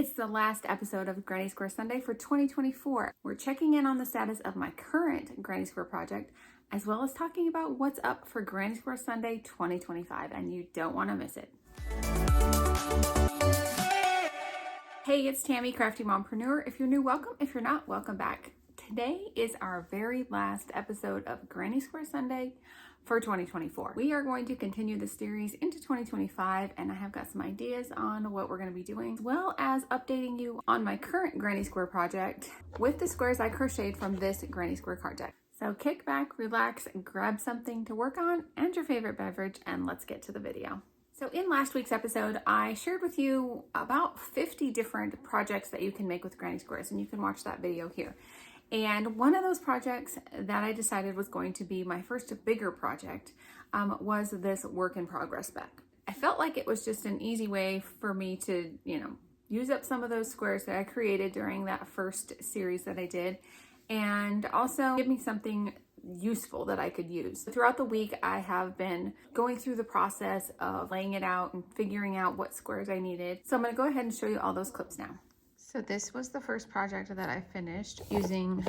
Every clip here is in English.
It's the last episode of Granny Square Sunday for 2024. We're checking in on the status of my current Granny Square project, as well as talking about what's up for Granny Square Sunday 2025, and you don't want to miss it. Hey, it's Tammy, Crafty Mompreneur. If you're new, welcome. If you're not, welcome back. Today is our very last episode of Granny Square Sunday for 2024. We are going to continue the series into 2025, and I have got some ideas on what we're going to be doing, as well as updating you on my current Granny Square project with the squares I crocheted from this Granny Square card deck. So kick back, relax, grab something to work on and your favorite beverage, and let's get to the video. So in last week's episode, I shared with you about 50 different projects that you can make with Granny Squares, and you can watch that video here. And one of those projects that I decided was going to be my first bigger project was this work in progress bag. I felt like it was just an easy way for me to, use up some of those squares that I created during that first series that I did, and also give me something useful that I could use. Throughout the week, I have been going through the process of laying it out and figuring out what squares I needed. So I'm going to go ahead and show you all those clips now. So this was the first project that I finished using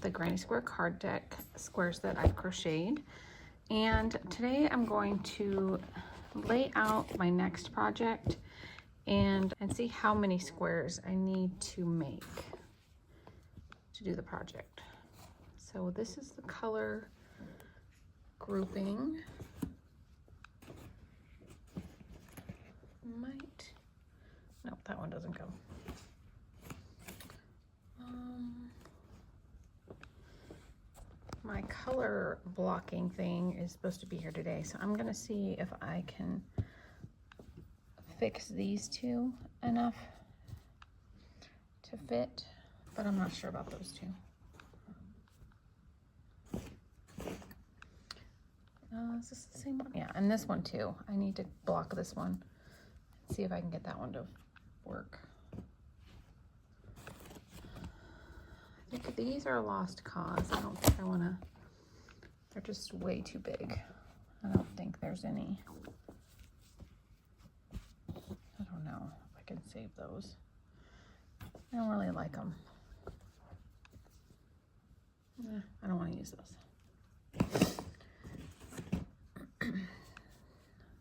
the Granny Square card deck squares that I've crocheted. And today I'm going to lay out my next project and see how many squares I need to make to do the project. So this is the color grouping. Nope, that one doesn't go. My color blocking thing is supposed to be here today, so I'm gonna see if I can fix these two enough to fit, but I'm not sure about those two. Is this the same one? Yeah, and this one too. I need to block this one. See if I can get that one to work. I think these are a lost cause. I don't think I want to, they're just way too big. I don't think there's any, I don't know if I can save those. I don't really like them. I don't want to use those.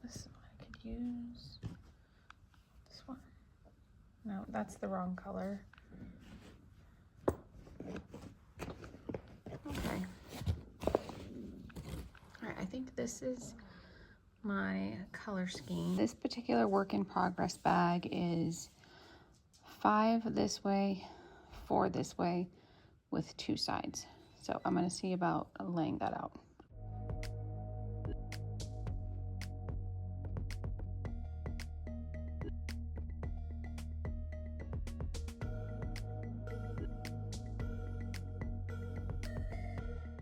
This one I could use. This one. No, that's the wrong color. Okay. All right, I think this is my color scheme. This particular work in progress bag is 5 this way, 4 this way, with 2 sides. So I'm going to see about laying that out.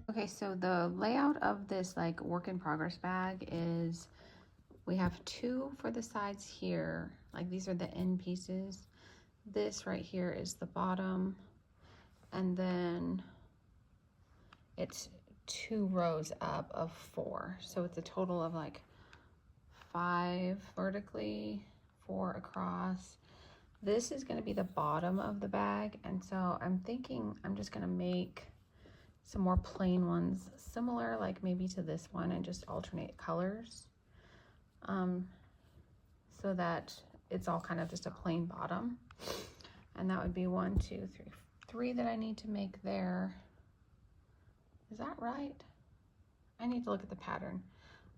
Okay, so the layout of this like work in progress bag is we have 2 for the sides here, like these are the end pieces. This right here is the bottom, and then it's 2 rows up of 4. So it's a total of like 5 vertically, 4 across. This is going to be the bottom of the bag, and so I'm thinking I'm just going to make some more plain ones similar, like maybe to this one, and just alternate colors so that it's all kind of just a plain bottom. And that would be 1, 2, 3 that I need to make there. Is that right? I need to look at the pattern.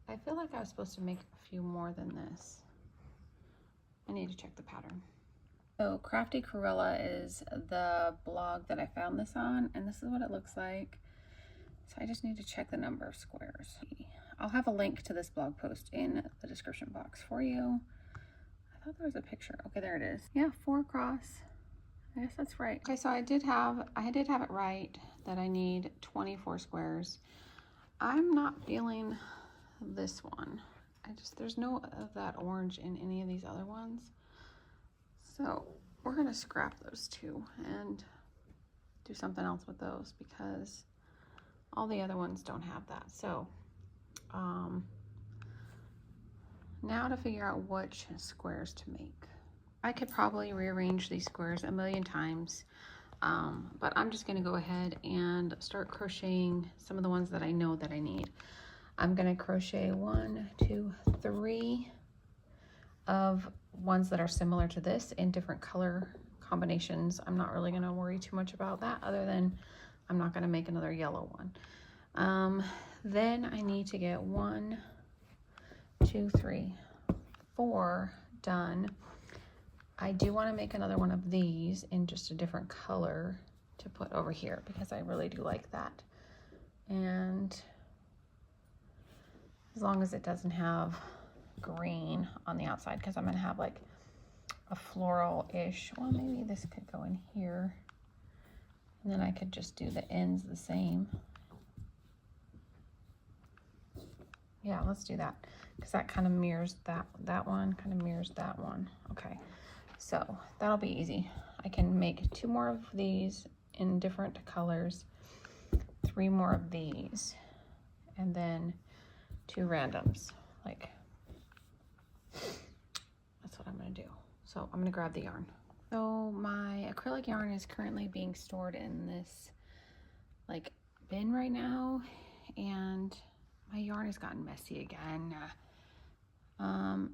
I feel like I was supposed to make a few more than this. I need to check the pattern. So Crafty Corella is the blog that I found this on, and this is what it looks like. So I just need to check the number of squares. I'll have a link to this blog post in the description box for you. I thought there was a picture. Okay, there it is. Yeah, 4 across. I guess that's right. Okay, so I did have it right that I need 24 squares. I'm not feeling this one. There's no of that orange in any of these other ones. So we're gonna scrap those 2 and do something else with those because all the other ones don't have that. So now to figure out which squares to make. I could probably rearrange these squares a million times, but I'm just gonna go ahead and start crocheting some of the ones that I know that I need. I'm gonna crochet 1, 2, 3 of ones that are similar to this in different color combinations. I'm not really gonna worry too much about that, other than I'm not gonna make another yellow one. Then I need to get 1, 2, 3, 4 done. I do want to make another one of these in just a different color to put over here because I really do like that. And as long as it doesn't have green on the outside, because I'm going to have like a floral-ish. Well, maybe this could go in here. And then I could just do the ends the same. Yeah, let's do that, because that kind of mirrors that one, kind of mirrors that one. Okay, so that'll be easy. I can make 2 more of these in different colors, 3 more of these, and then 2 randoms. Like, that's what I'm gonna do. So I'm gonna grab the yarn. So my acrylic yarn is currently being stored in this like bin right now, and my yarn has gotten messy again.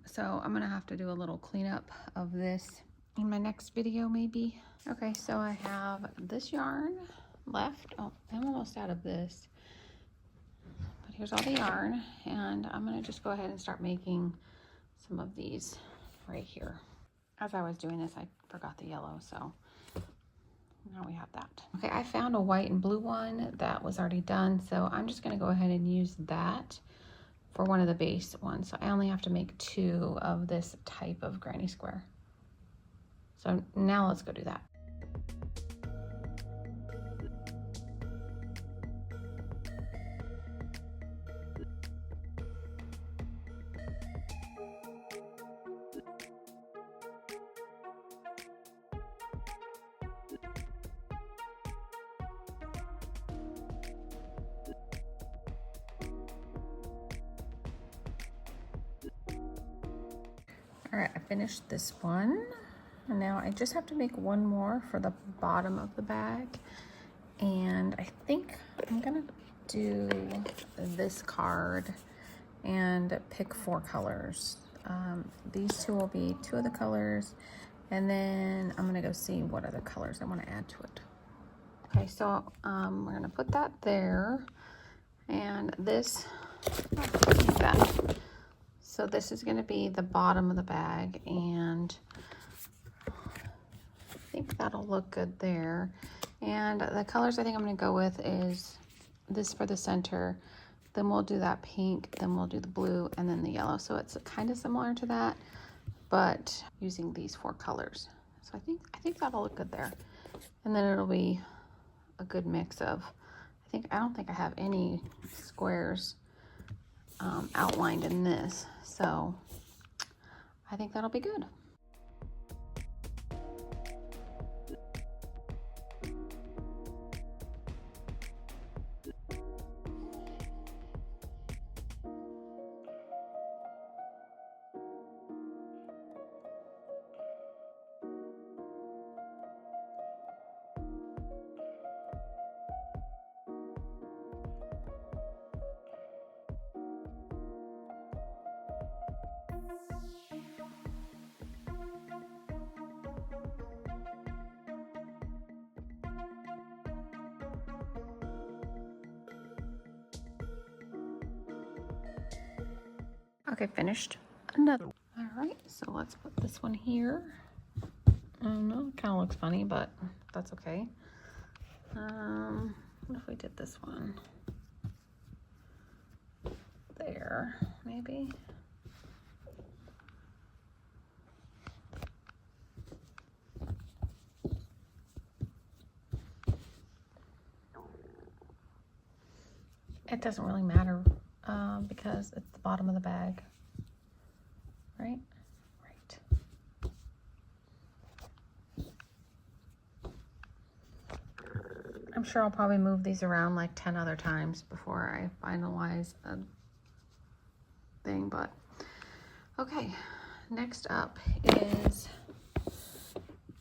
So I'm gonna have to do a little cleanup of this in my next video maybe. Okay, so I have this yarn left. Oh, I'm almost out of this. But here's all the yarn, and I'm gonna just go ahead and start making some of these right here. As I was doing this, I forgot the yellow, so now we have that. Okay, I found a white and blue one that was already done, so I'm just gonna go ahead and use that for one of the base ones. So I only have to make 2 of this type of granny square. So now let's go do that. All right, I finished this one. And now I just have to make 1 more for the bottom of the bag. And I think I'm gonna do this card and pick 4 colors. These 2 will be 2 of the colors, and then I'm gonna go see what other colors I want to add to it. Okay, so we're gonna put that there, and this, so this is gonna be the bottom of the bag, and I think that'll look good there. And the colors I think I'm gonna go with is this for the center, then we'll do that pink, then we'll do the blue, and then the yellow. So it's kind of similar to that, but using these 4 colors. So I think that'll look good there. And then it'll be a good mix of, I don't think I have any squares outlined in this. So I think that'll be good. Okay, finished another. All right, so let's put this one here. I don't know, it kind of looks funny, but that's okay. What if we did this one there, maybe? It doesn't really matter because it's the bottom of the bag, right? Right. I'm sure I'll probably move these around like 10 other times before I finalize a thing, but okay. Next up is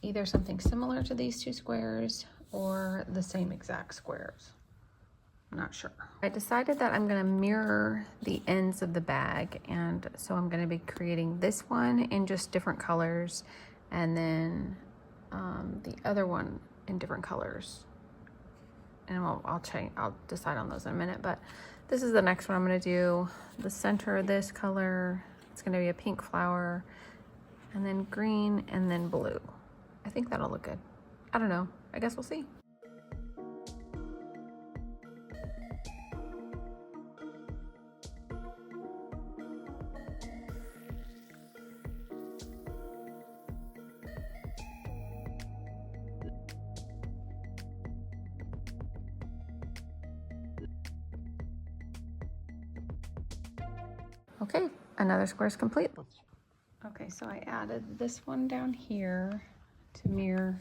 either something similar to these two squares or the same exact squares. I'm not sure. I decided that I'm gonna mirror the ends of the bag, and so I'm gonna be creating this one in just different colors, and then the other one in different colors. And I'll decide on those in a minute, but this is the next one I'm gonna do. The center of this color, it's gonna be a pink flower, and then green, and then blue. I think that'll look good. I don't know, I guess we'll see. Okay, another square is complete. Okay, so I added this one down here to mirror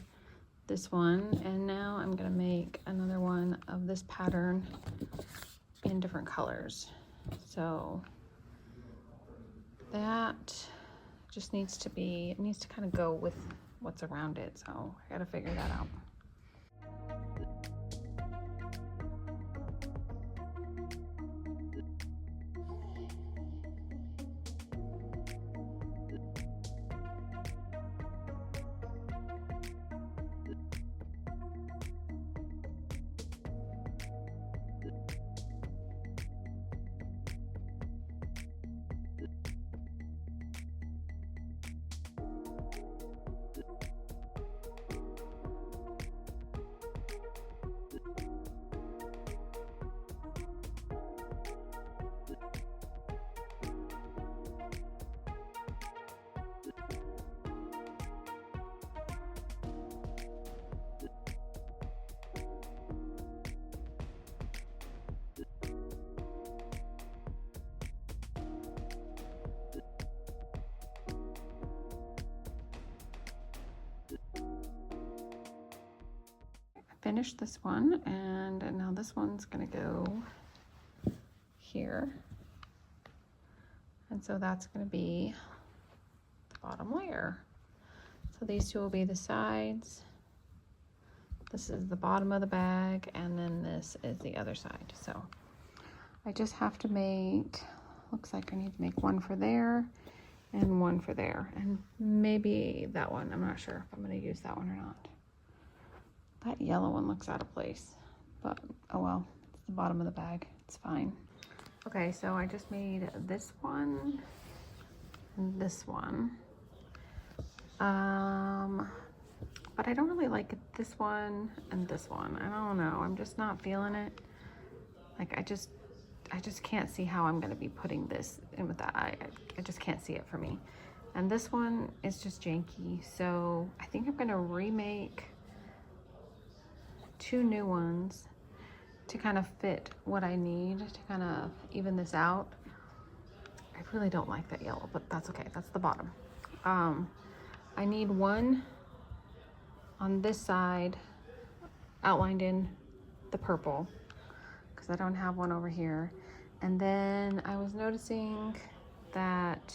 this one, and now I'm gonna make another one of this pattern in different colors. So that just needs to be, it needs to kind of go with what's around it, so I gotta figure that out. Finished this one, and now this one's gonna go here, and so that's gonna be the bottom layer. So these two will be the sides, this is the bottom of the bag, and then this is the other side. So I just have to make, looks like I need to make one for there and one for there, and maybe that one. I'm not sure if I'm going to use that one or not. That yellow one looks out of place, but oh well, it's the bottom of the bag, it's fine. Okay, so I just made this one and this one, but I don't really like this one and this one. I don't know, I'm just not feeling it. Like I just can't see how I'm gonna be putting this in with that. I just can't see it for me. And this one is just janky, so I think I'm gonna remake 2 new ones to kind of fit what I need to kind of even this out. I really don't like that yellow, but that's okay, that's the bottom. I need one on this side outlined in the purple because I don't have one over here. And then I was noticing that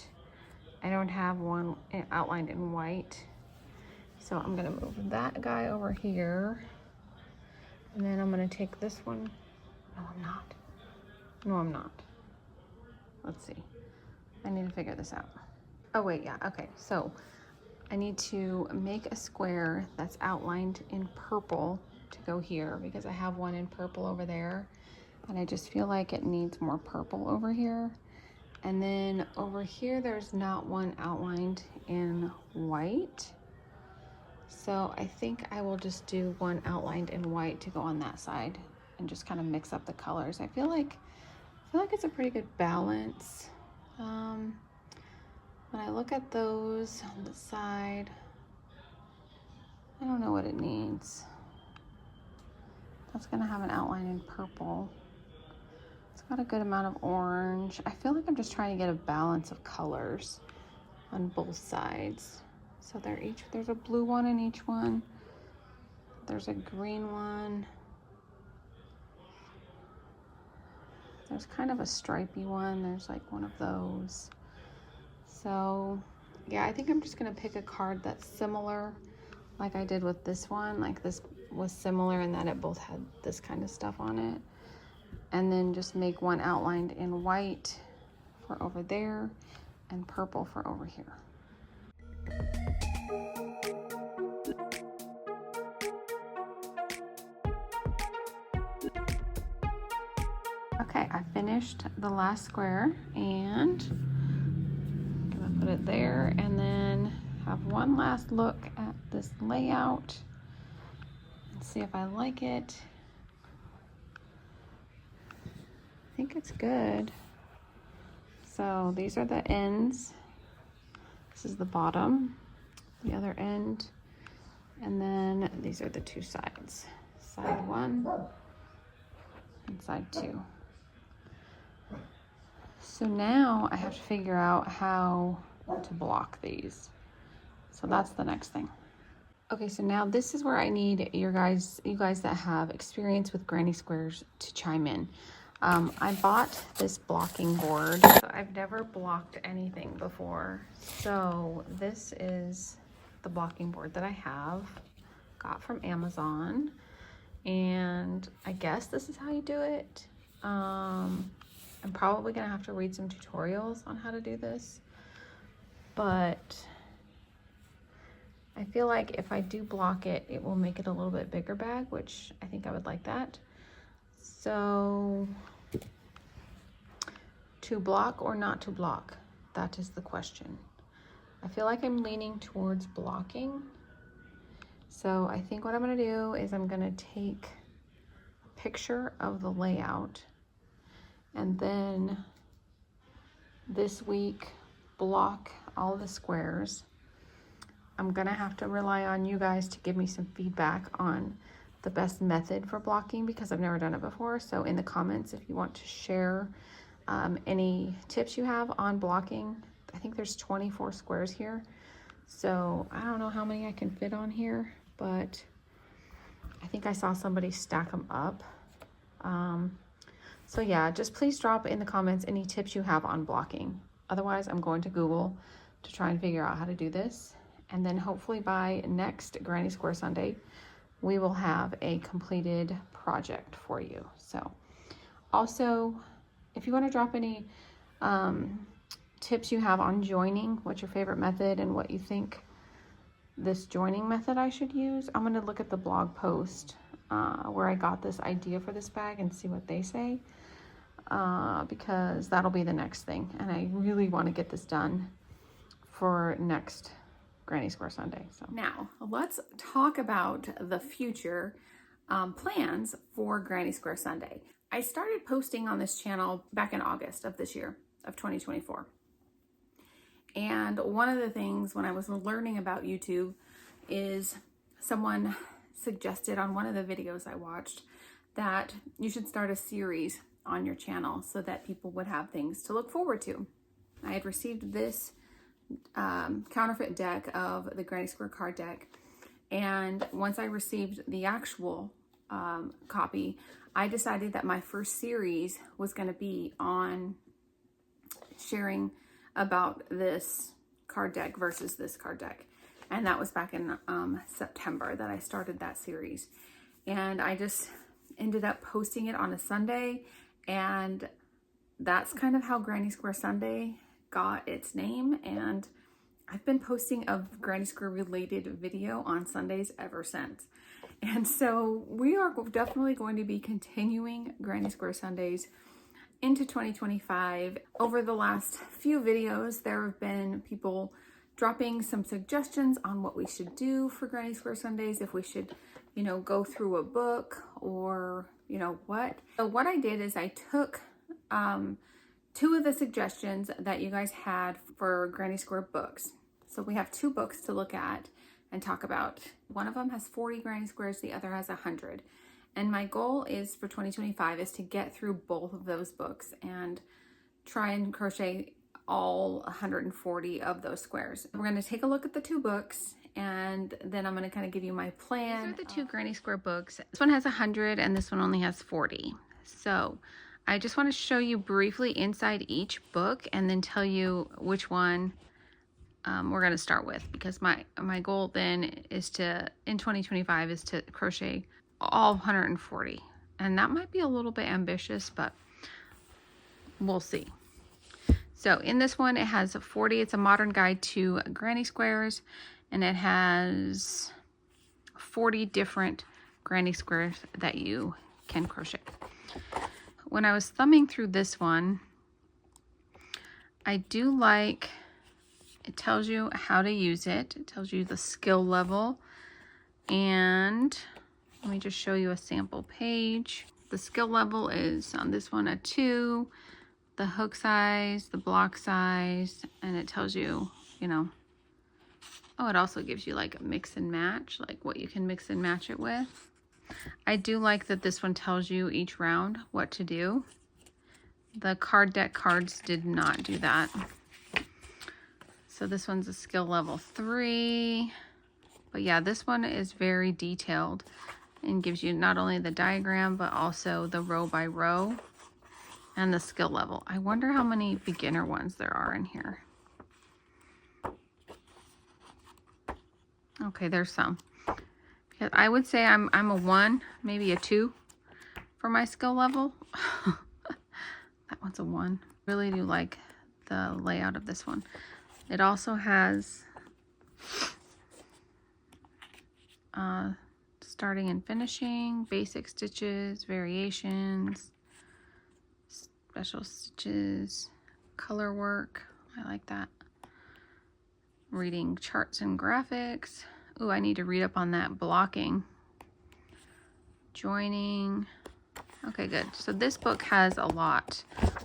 I don't have one outlined in white, so I'm gonna move that guy over here. And then I'm gonna take this one. No, I'm not. No, I'm not. Let's see. I need to figure this out. Oh wait, yeah, okay. So I need to make a square that's outlined in purple to go here because I have one in purple over there. And I just feel like it needs more purple over here. And then over here, there's not one outlined in white. So I think I will just do one outlined in white to go on that side and just kind of mix up the colors. I feel like it's a pretty good balance. When I look at those on the side, I don't know what it needs. That's gonna have an outline in purple. It's got a good amount of orange. I feel like I'm just trying to get a balance of colors on both sides. So there's a blue one in each one. There's a green one. There's kind of a stripey one. There's like one of those. So yeah, I think I'm just gonna pick a card that's similar, like I did with this one. Like this was similar in that it both had this kind of stuff on it. And then just make one outlined in white for over there and purple for over here. Okay, I finished the last square and I'm gonna put it there and then have one last look at this layout and see if I like it. I think it's good. So these are the ends. This is the bottom, the other end, and then these are the two sides. Side one and side two. So now I have to figure out how to block these. So that's the next thing. Okay, so now this is where I need you guys that have experience with granny squares to chime in. I bought this blocking board. So I've never blocked anything before. So this is the blocking board that I have, got from Amazon. And I guess this is how you do it. I'm probably gonna have to read some tutorials on how to do this, but I feel like if I do block it, it will make it a little bit bigger bag, which I think I would like that. So to block or not to block, that is the question. I feel like I'm leaning towards blocking. So I think what I'm gonna do is I'm gonna take a picture of the layout and then this week block all the squares. I'm gonna have to rely on you guys to give me some feedback on the best method for blocking because I've never done it before. So in the comments, if you want to share any tips you have on blocking. I think there's 24 squares here. So I don't know how many I can fit on here, but I think I saw somebody stack them up. So yeah, just please drop in the comments any tips you have on blocking. Otherwise, I'm going to Google to try and figure out how to do this. And then hopefully by next Granny Square Sunday, we will have a completed project for you. So also, if you want to drop any tips you have on joining, what's your favorite method and what you think this joining method I should use, I'm going to look at the blog post where I got this idea for this bag and see what they say. Because that'll be the next thing. And I really want to get this done for next Granny Square Sunday. So now let's talk about the future plans for Granny Square Sunday. I started posting on this channel back in August of this year, of 2024. And one of the things when I was learning about YouTube is someone suggested on one of the videos I watched that you should start a series on your channel so that people would have things to look forward to. I had received this counterfeit deck of the Granny Square card deck, and once I received the actual copy, I decided that my first series was going to be on sharing about this card deck versus this card deck, and that was back in September that I started that series. And I just ended up posting it on a Sunday, and that's kind of how Granny Square Sunday got its name. And I've been posting a Granny Square related video on Sundays ever since. And so we are definitely going to be continuing Granny Square Sundays into 2025. Over the last few videos, there have been people dropping some suggestions on what we should do for Granny Square Sundays, if we should, you know, go through a book or, you know, what. So what I did is I took two of the suggestions that you guys had for Granny Square books. So we have two books to look at and talk about. One of them has 40 Granny Squares, the other has 100. And my goal is for 2025 is to get through both of those books and try and crochet all 140 of those squares. We're going to take a look at the two books, and then I'm going to kind of give you my plan. These are the two Granny Square books. This one has 100 and this one only has 40. So I just want to show you briefly inside each book and then tell you which one we're going to start with, because my goal then is to, in 2025, is to crochet all 140. And that might be a little bit ambitious, but we'll see. So in this one, it has 40. It's a modern guide to granny squares, and it has 40 different granny squares that you can crochet. When I was thumbing through this one, I do like, it tells you how to use it. It tells you the skill level. And let me just show you a sample page. The skill level is on this one a 2, the hook size, the block size, and it tells you, you know, oh, it also gives you like a mix and match, like what you can mix and match it with. I do like that this one tells you each round what to do. The card deck cards did not do that. So this one's a skill level 3. But yeah, this one is very detailed and gives you not only the diagram, but also the row by row and the skill level. I wonder how many beginner ones there are in here. Okay, there's some. I would say I'm a 1, maybe a 2 for my skill level. That one's a 1. Really do like the layout of this one. It also has starting and finishing, basic stitches, variations, special stitches, color work. I like that. Reading charts and graphics. Ooh, I need to read up on that blocking. Joining. Okay, good. So this book has a lot.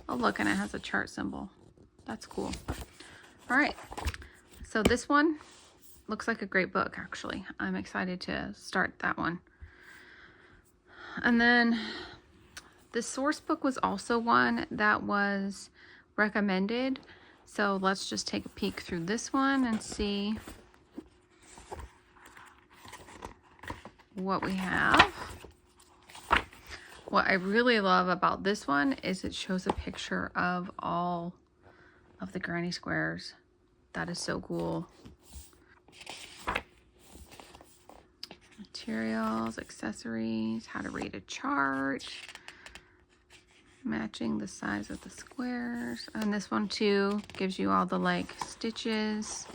Oh, look, and it has a chart symbol. That's cool. All right. So this one looks like a great book, actually. I'm excited to start that one. And then the source book was also one that was recommended. So let's just take a peek through this one and see what we have. What I really love about this one is it shows a picture of all of the granny squares. That is so cool. Materials, accessories, how to read a chart, matching the size of the squares. And this one too gives you all the like stitches.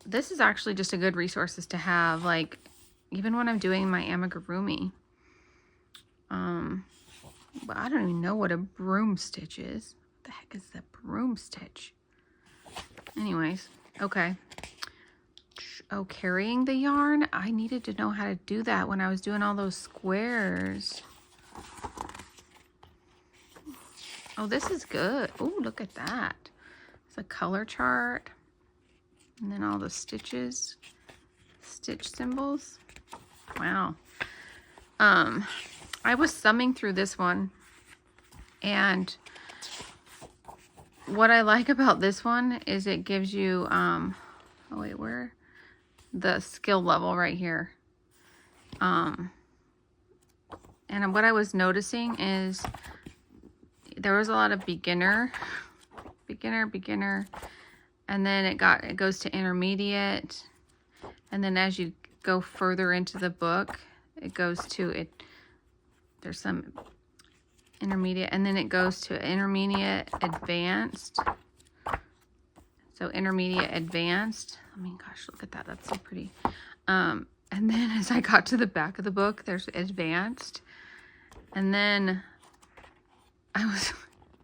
This is actually just a good resources to have, like even when I'm doing my amigurumi. But I don't even know what a broom stitch is. What the heck is the broom stitch? Anyways, okay. Oh, carrying the yarn. I needed to know how to do that when I was doing all those squares. Oh, this is good. Oh, look at that. It's a color chart. And then all the stitches, stitch symbols. Wow. I was thumbing through this one, and what I like about this one is it gives you, oh wait, where? The skill level right here. And what I was noticing is there was a lot of beginner, and then it goes to intermediate, and then as you go further into the book, it goes to it. There's some intermediate, and then it goes to intermediate advanced. So intermediate advanced. I mean, gosh, look at that. That's so pretty. And then as I got to the back of the book, there's advanced. And then I was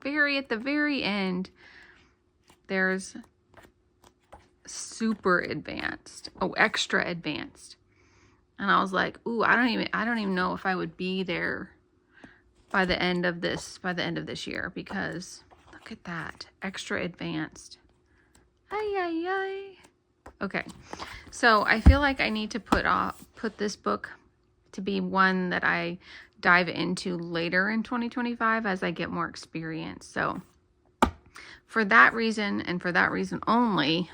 at the very end, there's super advanced. Oh, extra advanced. And I was like, ooh, I don't even know if I would be there by the end of this year, because look at that, extra advanced. Okay, so I feel like I need to put this book to be one that I dive into later in 2025 as I get more experience. So for that reason, and for that reason only,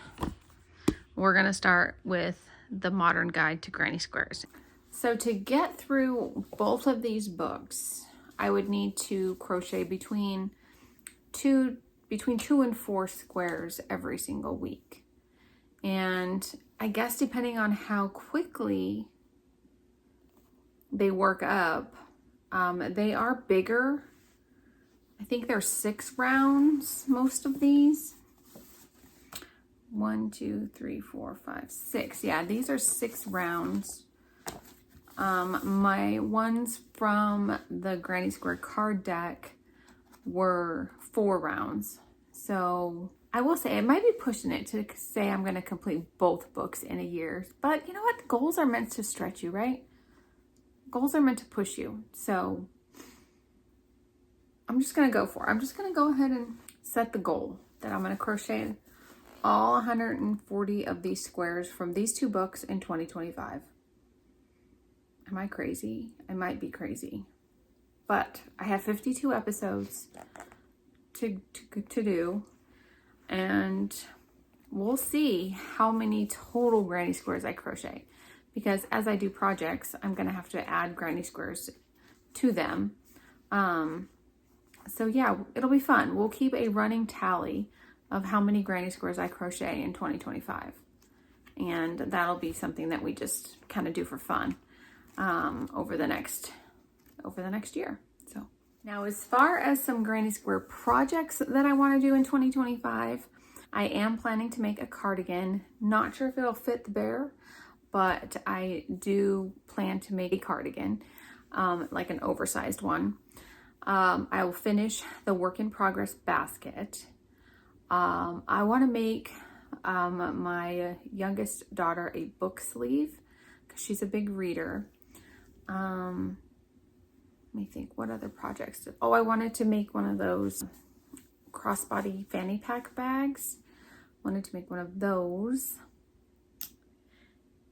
we're gonna start with the Modern Guide to Granny Squares. So to get through both of these books, I would need to crochet between 2 between 2 and 4 squares every single week. And I guess depending on how quickly they work up, they are bigger. I think they're 6 rounds, most of these. 1, 2, 3, 4, 5, 6. Yeah, these are 6 rounds. My ones from the Granny Square card deck were 4 rounds. So I will say I might be pushing it to say I'm going to complete both books in a year. But you know what? Goals are meant to stretch you, right? Goals are meant to push you. So I'm just going to go for it. I'm just going to go ahead and set the goal that I'm going to crochet all 140 of these squares from these 2 books in 2025. Am I crazy? I might be crazy. But I have 52 episodes to do, and we'll see how many total granny squares I crochet, because as I do projects, I'm going to have to add granny squares to them. So yeah, it'll be fun. We'll keep a running tally of how many granny squares I crochet in 2025. And that'll be something that we just kind of do for fun over the next year. So now, as far as some granny square projects that I want to do in 2025, I am planning to make a cardigan. Not sure if it'll fit the bear, but I do plan to make a cardigan, like an oversized one. I will finish the work in progress basket. I want to make my youngest daughter a book sleeve because she's a big reader. Let me think, what other projects? Oh, I wanted to make one of those crossbody fanny pack bags. Wanted to make one of those.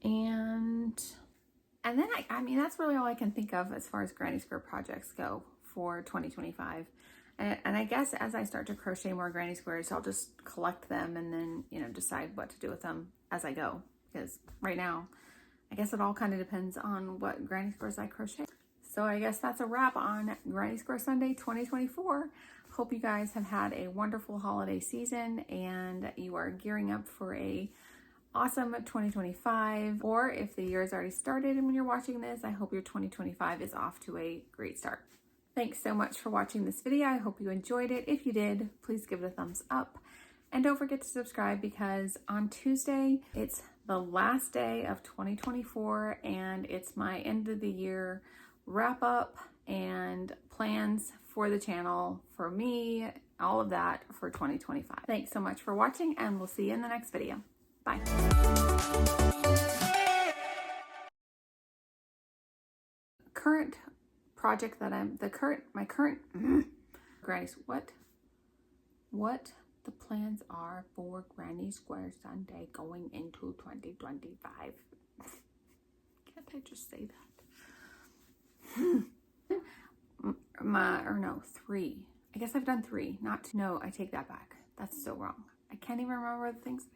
And then I mean, that's really all I can think of as far as granny square projects go for 2025. And I guess as I start to crochet more granny squares, I'll just collect them and then, you know, decide what to do with them as I go. Because right now, I guess it all kind of depends on what granny squares I crochet. So I guess that's a wrap on Granny Square Sunday 2024. Hope you guys have had a wonderful holiday season and you are gearing up for a awesome 2025. Or if the year has already started and when you're watching this, I hope your 2025 is off to a great start. Thanks so much for watching this video. I hope you enjoyed it. If you did, please give it a thumbs up. And don't forget to subscribe because on Tuesday, it's the last day of 2024 and it's my end of the year wrap up and plans for the channel, for me, all of that for 2025. Thanks so much for watching and we'll see you in the next video. Bye. Current project that my current Granny's, what the plans are for Granny Square Sunday going into 2025. Can't I just say that? 3. I guess I've done 3, not 2. No, I take that back. That's so wrong. I can't even remember the things